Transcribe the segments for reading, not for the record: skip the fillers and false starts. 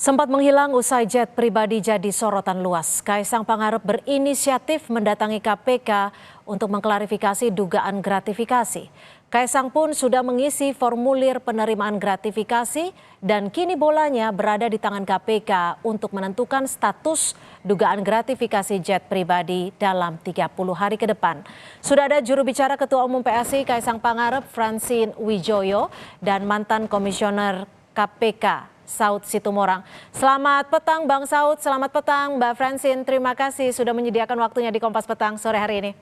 Sempat menghilang usai jet pribadi jadi sorotan luas. Kaisang Pangarep berinisiatif mendatangi KPK untuk mengklarifikasi dugaan gratifikasi. Kaisang pun sudah mengisi formulir penerimaan gratifikasi dan kini bolanya berada di tangan KPK untuk menentukan status dugaan gratifikasi jet pribadi dalam 30 hari ke depan. Sudah ada juru bicara Ketua Umum PSI Kaisang Pangarep, Francine Wijaya, dan mantan Komisioner KPK Saud Situmorang. Selamat petang Bang Saud, selamat petang Mbak Francine. Terima kasih sudah menyediakan waktunya di Kompas Petang sore hari ini.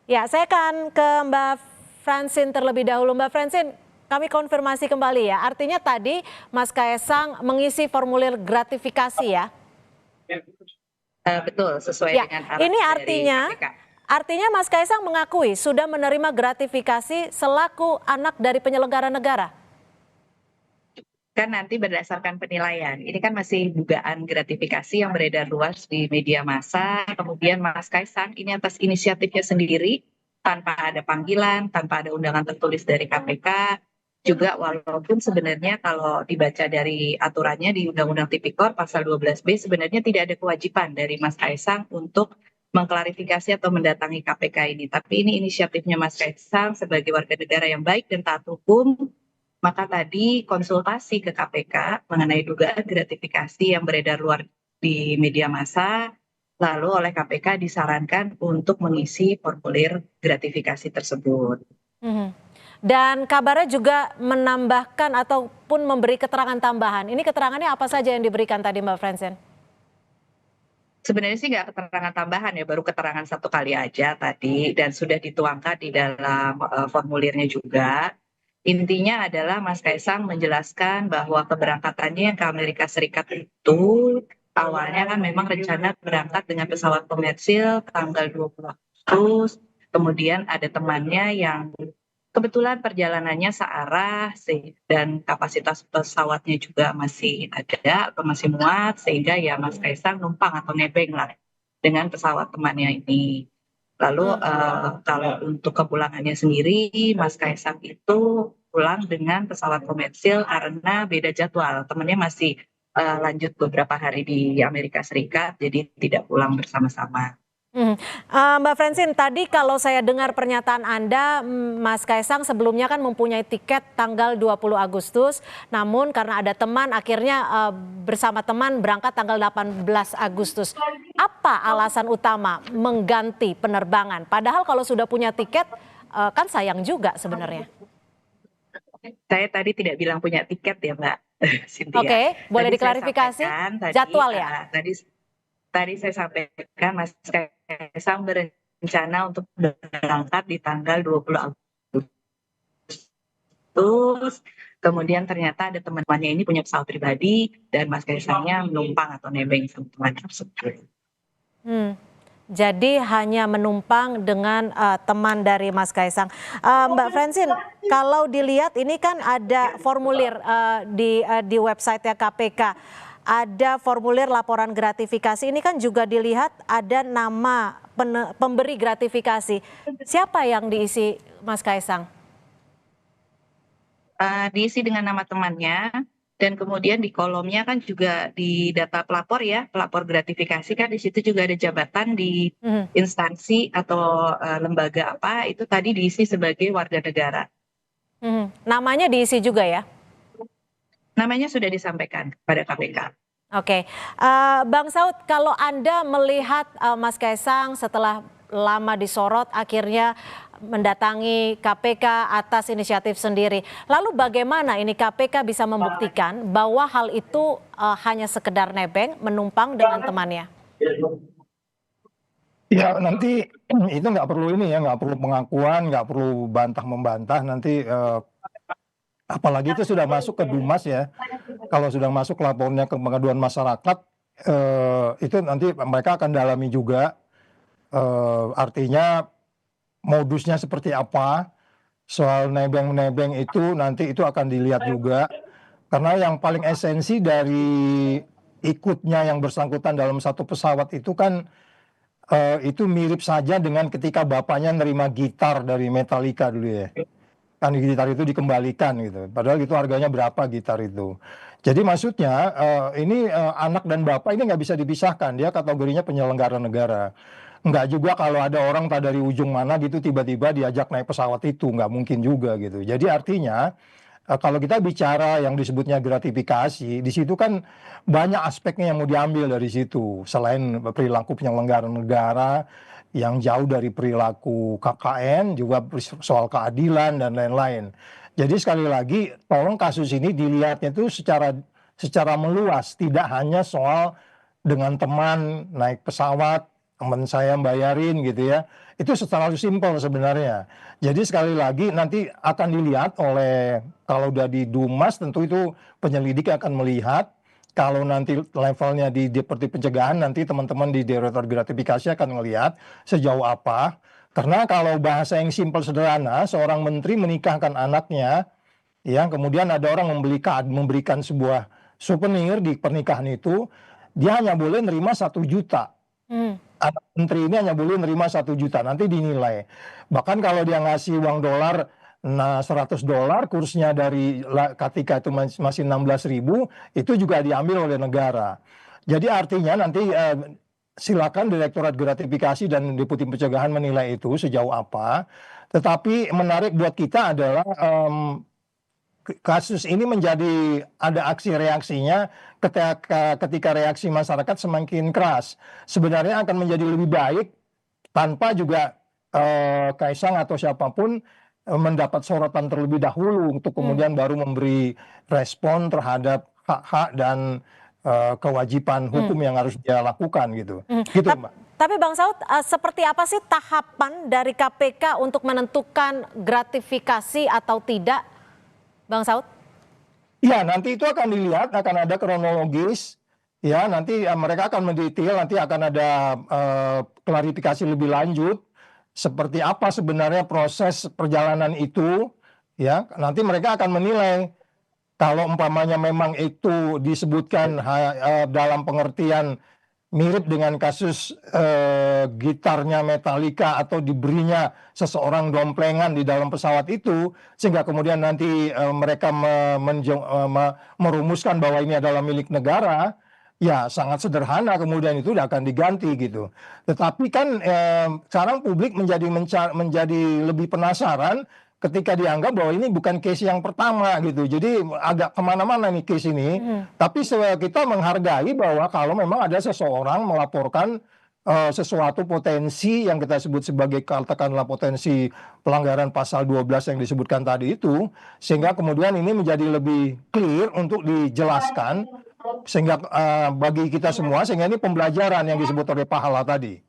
Ya, saya akan ke Mbak Francine terlebih dahulu. Mbak Francine, kami konfirmasi kembali ya. Artinya tadi Mas Kaisang mengisi formulir gratifikasi ya? Betul, sesuai ya, dengan arahan ini dari KPK. Artinya Mas Kaisang mengakui sudah menerima gratifikasi selaku anak dari penyelenggara negara? Kan nanti berdasarkan penilaian, ini kan masih dugaan gratifikasi yang beredar luas di media massa, kemudian Mas Kaisang ini atas inisiatifnya sendiri, tanpa ada panggilan, tanpa ada undangan tertulis dari KPK, juga walaupun sebenarnya kalau dibaca dari aturannya di Undang-Undang Tipikor pasal 12B sebenarnya tidak ada kewajiban dari Mas Kaisang untuk mengklarifikasi atau mendatangi KPK ini. Tapi ini inisiatifnya Mas Kaisang sebagai warga negara yang baik dan taat hukum, maka tadi konsultasi ke KPK mengenai dugaan gratifikasi yang beredar luar di media massa, lalu oleh KPK disarankan untuk mengisi formulir gratifikasi tersebut. Dan kabarnya juga menambahkan ataupun memberi keterangan tambahan. Ini keterangannya apa saja yang diberikan tadi Mbak Francine? Sebenarnya sih nggak keterangan tambahan ya, baru keterangan satu kali aja tadi dan sudah dituangkan di dalam formulirnya juga. Intinya adalah Mas Kaisang menjelaskan bahwa keberangkatannya ke Amerika Serikat itu awalnya kan memang rencana berangkat dengan pesawat komersil tanggal 20 Agustus. Kemudian ada temannya yang kebetulan perjalanannya searah dan kapasitas pesawatnya juga masih ada atau masih muat sehingga ya Mas Kaisang numpang atau nebeng lah dengan pesawat temannya ini. Lalu kalau untuk kepulangannya sendiri, Mas Kaisang itu pulang dengan pesawat komersil karena beda jadwal. Temannya masih lanjut beberapa hari di Amerika Serikat, jadi tidak pulang bersama-sama. Mbak Francine, tadi kalau saya dengar pernyataan Anda, Mas Kaisang sebelumnya kan mempunyai tiket tanggal 20 Agustus, namun karena ada teman akhirnya bersama teman berangkat tanggal 18 Agustus. Apa alasan utama mengganti penerbangan? Padahal kalau sudah punya tiket kan sayang juga sebenarnya. Saya tadi tidak bilang punya tiket ya Mbak Cynthia. Oke, boleh diklarifikasi jadwal ya? Tadi saya sampaikan Mas Kaisang berencana untuk berangkat di tanggal 20 Agustus. Kemudian ternyata ada teman-temannya ini punya pesawat pribadi dan Mas Kaisangnya menumpang atau nebeng sama teman tersebut. Jadi hanya menumpang dengan teman dari Mas Kaisang. Mbak Francine, kalau dilihat ini kan ada formulir di website-nya KPK. Ada formulir laporan gratifikasi, ini kan juga dilihat ada nama pemberi gratifikasi. Siapa yang diisi Mas Kaisang? Diisi dengan nama temannya dan kemudian di kolomnya kan juga di data pelapor ya, pelapor gratifikasi kan di situ juga ada jabatan di instansi atau lembaga apa, itu tadi diisi sebagai warga negara. Namanya diisi juga ya? Namanya sudah disampaikan kepada KPK. Oke, Bang Saud, kalau Anda melihat Mas Kaisang setelah lama disorot akhirnya mendatangi KPK atas inisiatif sendiri. Lalu bagaimana ini KPK bisa membuktikan bahwa hal itu hanya sekedar nebeng, menumpang dengan temannya? Ya nanti itu nggak perlu ini ya, nggak perlu pengakuan, nggak perlu bantah-membantah nanti. Apalagi itu sudah masuk ke Dumas ya. Kalau sudah masuk lapornya ke pengaduan masyarakat, itu nanti mereka akan dalami juga. Artinya modusnya seperti apa. Soal nebeng-nebeng itu nanti itu akan dilihat juga. Karena yang paling esensi dari ikutnya yang bersangkutan dalam satu pesawat itu kan itu mirip saja dengan ketika bapaknya nerima gitar dari Metallica dulu ya. kan gitar itu dikembalikan gitu. Padahal itu harganya berapa gitar itu. Jadi maksudnya ini anak dan bapak ini nggak bisa dipisahkan, dia kategorinya penyelenggara negara. Nggak juga kalau ada orang tak dari ujung mana gitu tiba-tiba diajak naik pesawat itu, nggak mungkin juga gitu. Jadi artinya kalau kita bicara yang disebutnya gratifikasi, di situ kan banyak aspeknya yang mau diambil dari situ. Selain perilaku penyelenggara negara yang jauh dari perilaku KKN, juga soal keadilan dan lain-lain. Jadi sekali lagi, tolong kasus ini dilihatnya itu secara meluas, tidak hanya soal dengan teman naik pesawat, teman saya bayarin gitu ya. Itu terlalu simpel sebenarnya. Jadi sekali lagi nanti akan dilihat oleh, kalau udah di Dumas tentu itu penyelidik akan melihat. Kalau nanti levelnya di Deputi Pencegahan, nanti teman-teman di Direktorat Gratifikasi akan melihat sejauh apa. Karena kalau bahasa yang simpel sederhana, seorang menteri menikahkan anaknya, ya kemudian ada orang memberikan sebuah souvenir di pernikahan itu, dia hanya boleh nerima 1 juta. Anak menteri ini hanya boleh nerima 1 juta, nanti dinilai. Bahkan kalau dia ngasih uang dolar, nah $100, kursnya dari ketika itu masih 16.000, itu juga diambil oleh negara. Jadi artinya nanti silakan Direktorat Gratifikasi dan Deputi Pencegahan menilai itu sejauh apa. Tetapi menarik buat kita adalah kasus ini menjadi ada aksi reaksinya ketika reaksi masyarakat semakin keras. Sebenarnya akan menjadi lebih baik tanpa juga Kaisang atau siapapun mendapat sorotan terlebih dahulu untuk kemudian baru memberi respon terhadap hak-hak dan kewajiban hukum yang harus dia lakukan gitu. Gitu, Mbak. Tapi Bang Saud, seperti apa sih tahapan dari KPK untuk menentukan gratifikasi atau tidak, Bang Saud? Ya, nanti itu akan dilihat, akan ada kronologis. Ya, nanti mereka akan mendetail, nanti akan ada klarifikasi lebih lanjut seperti apa sebenarnya proses perjalanan itu. Ya, nanti mereka akan menilai kalau umpamanya memang itu disebutkan dalam pengertian mirip dengan kasus gitarnya Metallica atau diberinya seseorang domplengan di dalam pesawat itu, sehingga kemudian nanti mereka merumuskan bahwa ini adalah milik negara, ya sangat sederhana kemudian itu akan diganti gitu. Tetapi kan sekarang publik menjadi lebih penasaran ketika dianggap bahwa ini bukan case yang pertama gitu. Jadi agak kemana-mana nih case ini. Tapi kita menghargai bahwa kalau memang ada seseorang melaporkan sesuatu potensi yang kita sebut sebagai katakanlah potensi pelanggaran pasal 12 yang disebutkan tadi itu, sehingga kemudian ini menjadi lebih clear untuk dijelaskan, sehingga bagi kita semua, sehingga ini pembelajaran yang disebut oleh Pak Hala tadi.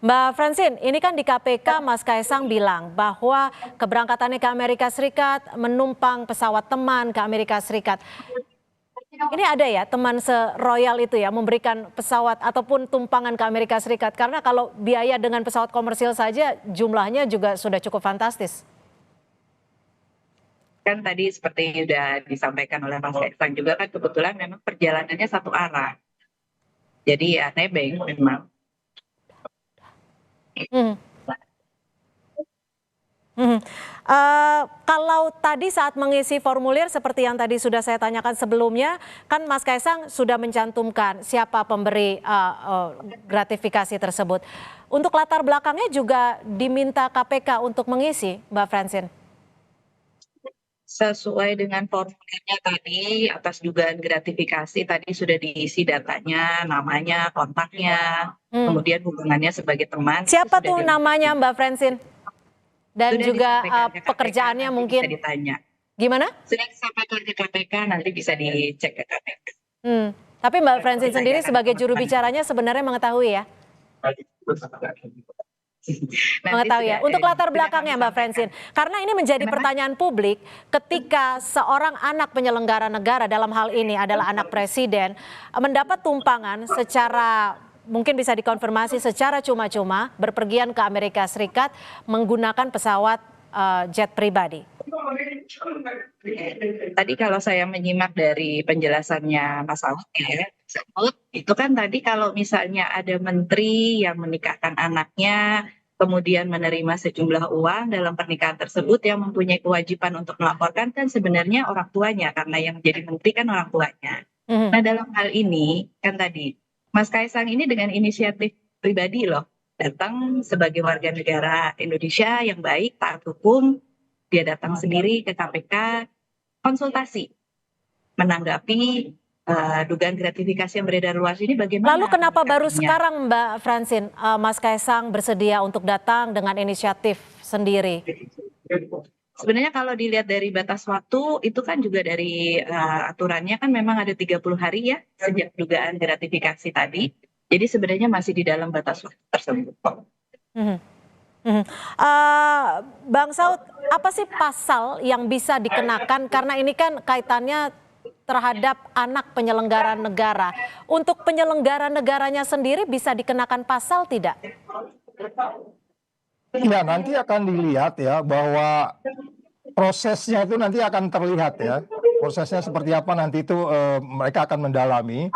Mbak Francine, ini kan di KPK Mas Kaisang bilang bahwa keberangkatannya ke Amerika Serikat menumpang pesawat teman ke Amerika Serikat. Ini ada ya teman seroyal itu ya memberikan pesawat ataupun tumpangan ke Amerika Serikat, karena kalau biaya dengan pesawat komersil saja jumlahnya juga sudah cukup fantastis. Kan tadi seperti sudah disampaikan oleh Mas Kaisang juga kan kebetulan memang perjalanannya satu arah. Jadi ya nebeng memang. Kalau tadi saat mengisi formulir seperti yang tadi sudah saya tanyakan sebelumnya, kan Mas Kaisang sudah mencantumkan siapa pemberi gratifikasi tersebut. Untuk latar belakangnya juga diminta KPK untuk mengisi, Mbak Francine? Sesuai dengan formulirnya tadi, atas dugaan gratifikasi tadi sudah diisi datanya, namanya, kontaknya, kemudian hubungannya sebagai teman. Siapa tuh namanya Mbak Francine? Dan Sudah juga disampaikan ke KPK, pekerjaannya nanti mungkin? bisa ditanya. Gimana? Sudah disampaikan ke KPK, nanti bisa dicek ke KPK. Tapi Mbak Francine sendiri sebagai juru bicaranya sebenarnya mengetahui ya? Mengetahui ya. Untuk latar belakangnya Mbak Francine, karena ini menjadi pertanyaan publik ketika seorang anak penyelenggara negara, dalam hal ini adalah anak presiden, mendapat tumpangan secara mungkin bisa dikonfirmasi secara cuma-cuma berpergian ke Amerika Serikat menggunakan pesawat jet pribadi. Tadi kalau saya menyimak dari penjelasannya Mas Saud ya, itu kan tadi kalau misalnya ada menteri yang menikahkan anaknya kemudian menerima sejumlah uang dalam pernikahan tersebut, yang mempunyai kewajiban untuk melaporkan kan sebenarnya orang tuanya, karena yang menjadi menteri kan orang tuanya. Nah, dalam hal ini kan tadi Mas Kaisang ini dengan inisiatif pribadi loh, datang sebagai warga negara Indonesia yang baik, taat hukum, dia datang sendiri ke KPK konsultasi menanggapi dugaan gratifikasi yang beredar luas ini bagaimana. Lalu kenapa baru menyikapinya. sekarang Mbak Francine Mas Kaisang bersedia untuk datang dengan inisiatif sendiri? Sebenarnya kalau dilihat dari batas waktu itu kan juga dari aturannya kan memang ada 30 hari ya sejak dugaan gratifikasi tadi. Jadi sebenarnya masih di dalam batas waktu tersebut. Mhm. Mhm. Bang Saud, apa sih pasal yang bisa dikenakan karena ini kan kaitannya terhadap anak penyelenggara negara. Untuk penyelenggara negaranya sendiri bisa dikenakan pasal tidak? Ya, nanti akan dilihat ya bahwa prosesnya itu nanti akan terlihat ya. Prosesnya seperti apa nanti itu mereka akan mendalami.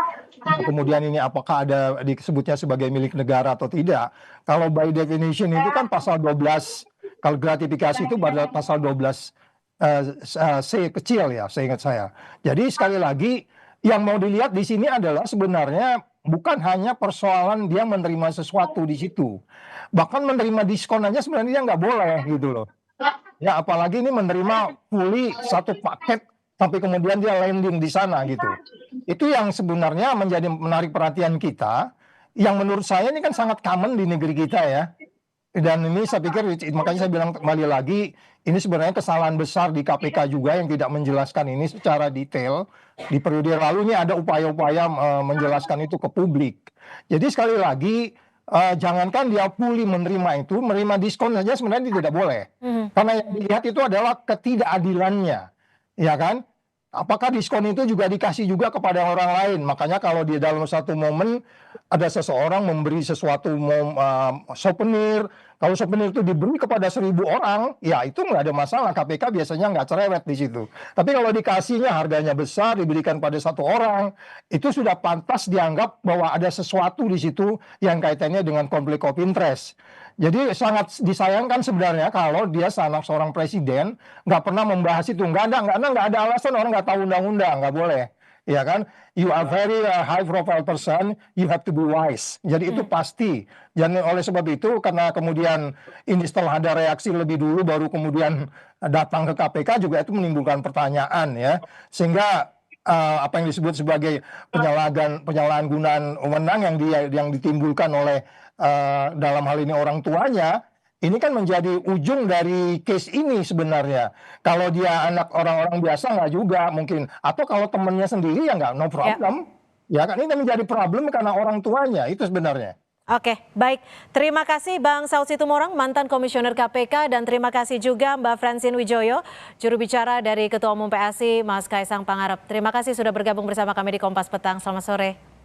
Kemudian ini apakah ada disebutnya sebagai milik negara atau tidak. Kalau by definition itu kan pasal 12, kalau gratifikasi itu pada pasal 12 C kecil ya, seingat saya. Jadi sekali lagi yang mau dilihat di sini adalah sebenarnya bukan hanya persoalan dia menerima sesuatu di situ. Bahkan menerima diskon aja sebenarnya nggak boleh gitu loh. Ya apalagi ini menerima fully satu paket tapi kemudian dia landing di sana gitu. Itu yang sebenarnya menjadi menarik perhatian kita. Yang menurut saya ini kan sangat common di negeri kita ya. Dan ini saya pikir makanya saya bilang kembali lagi ini sebenarnya kesalahan besar di KPK juga yang tidak menjelaskan ini secara detail. Di periode lalu ini ada upaya-upaya menjelaskan itu ke publik. Jadi sekali lagi jangankan dia fully menerima itu, menerima diskon saja sebenarnya tidak boleh. Karena yang dilihat itu adalah ketidakadilannya, ya kan? Apakah diskon itu juga dikasih juga kepada orang lain? Makanya kalau di dalam satu momen ada seseorang memberi sesuatu souvenir, kalau souvenir itu diberi kepada 1.000 orang, ya itu nggak ada masalah. KPK biasanya nggak cerewet di situ. Tapi kalau dikasihnya harganya besar, diberikan pada satu orang, itu sudah pantas dianggap bahwa ada sesuatu di situ yang kaitannya dengan konflik of interest. Jadi sangat disayangkan sebenarnya kalau dia seorang presiden nggak pernah membahas itu. Nggak ada alasan, orang nggak tahu undang-undang, nggak boleh. Ya kan, you are very high profile person, you have to be wise. Jadi itu pasti. Dan oleh sebab itu karena kemudian ini setelah ada reaksi lebih dulu baru kemudian datang ke KPK juga itu menimbulkan pertanyaan ya. Sehingga apa yang disebut sebagai penyalahgunaan wewenang yang ditimbulkan oleh dalam hal ini orang tuanya, ini kan menjadi ujung dari case ini sebenarnya. Kalau dia anak orang-orang biasa nggak juga mungkin, atau kalau temennya sendiri ya nggak, no problem. Ya kan ini menjadi problem karena orang tuanya itu sebenarnya. Oke, baik. Terima kasih Bang Saud Situmorang, mantan Komisioner KPK, dan terima kasih juga Mbak Francine Wijoyo, juru bicara dari Ketua Umum PSI, Mas Kaisang Pangarep. Terima kasih sudah bergabung bersama kami di Kompas Petang. Selamat sore.